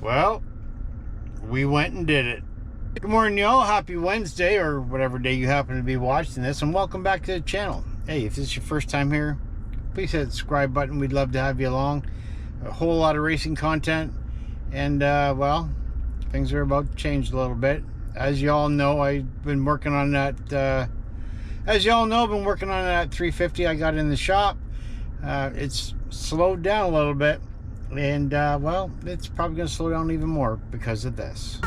Well, we went and did it. Good morning, y'all. Happy Wednesday, or whatever day you happen to be watching this, and welcome back to the channel. Hey, if this is your first time here, please hit the subscribe button. We'd love to have you along. A whole lot of racing content, and well, things are about to change a little bit. As y'all know, I've been working on that. As y'all know, I've been working on that 350 I got in the shop. It's slowed down a little bit, and well, it's probably going to slow down even more because of this.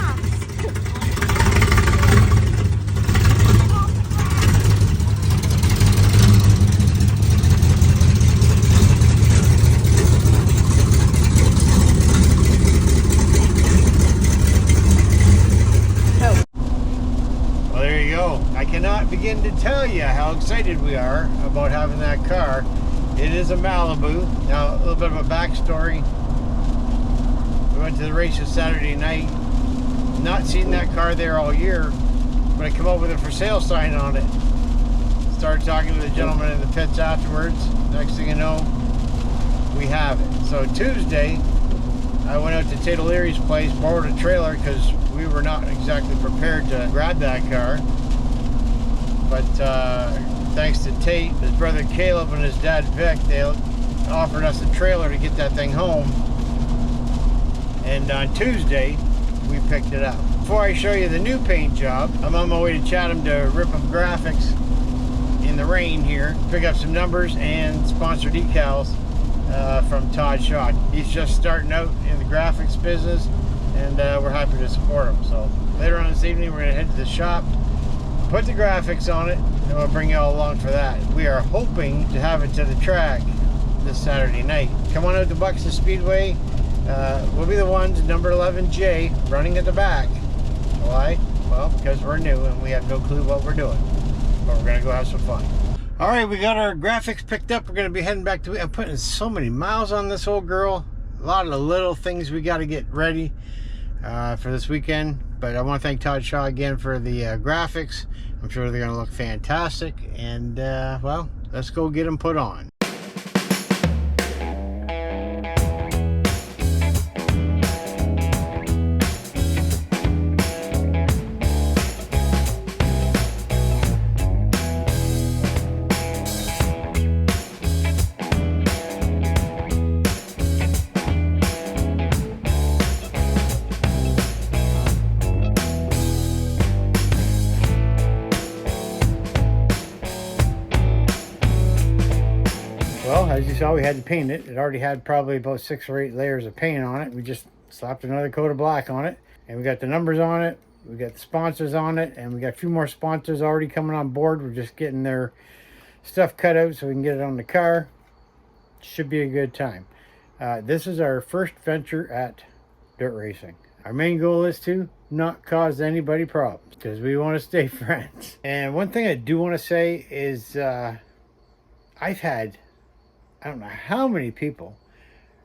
Well, there you go. I cannot begin to tell you how excited we are about having that car. It is a Malibu. Now, a little bit of a backstory. We went to the races Saturday night. Not seen that car there all year, but I come up with a for sale sign on it. Started talking to the gentleman in the pits afterwards. Next thing you know, we have it. So Tuesday, I went out to Tilbury's place, borrowed a trailer because we were not exactly prepared to grab that car. But thanks to Tate, his brother Caleb, and his dad Vic, they offered us a trailer to get that thing home. And on Tuesday, we picked it up. Before I show you the new paint job, I'm on my way to Chatham to rip up graphics in the rain here, pick up some numbers and sponsor decals from Todd Shaw. He's just starting out in the graphics business, and we're happy to support him. So later on this evening, we're going to head to the shop, put the graphics on it, and we'll bring you all along for that. We are hoping to have it to the track this Saturday night. Come on out to Buxton Speedway. We'll be the ones, number 11J, running at the back. Why? Well, because we're new and we have no clue what we're doing. But we're going to go have some fun. All right, we got our graphics picked up. We're going to be heading back to... I'm putting so many miles on this old girl. A lot of the little things we got to get ready for this weekend. But I want to thank Todd Shaw again for the graphics. I'm sure they're going to look fantastic. And, well, let's go get them put on. Well, as you saw, we had to paint it. It already had probably about 6 or 8 layers of paint on it. We just slapped another coat of black on it. And we got the numbers on it. We got the sponsors on it. And we got a few more sponsors already coming on board. We're just getting their stuff cut out so we can get it on the car. Should be a good time. This is our first venture at dirt racing. Our main goal is to not cause anybody problems because we want to stay friends. And one thing I do want to say is I've had... I don't know how many people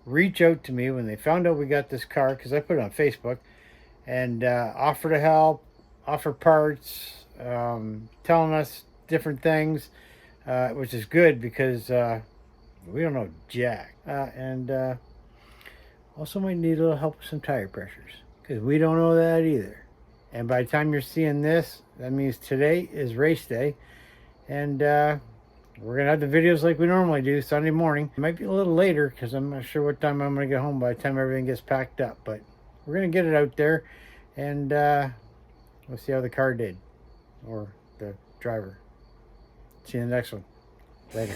reach out to me when they found out we got this car, because I put it on Facebook, and offer to help, offer parts, telling us different things, which is good because we don't know jack. And also might need a little help with some tire pressures, because we don't know that either. And by the time you're seeing this, that means today is race day, and we're going to have the videos like we normally do Sunday morning. It might be a little later because I'm not sure what time I'm going to get home by the time everything gets packed up. But we're going to get it out there, and we'll see how the car did, or the driver. See you in the next one. Later.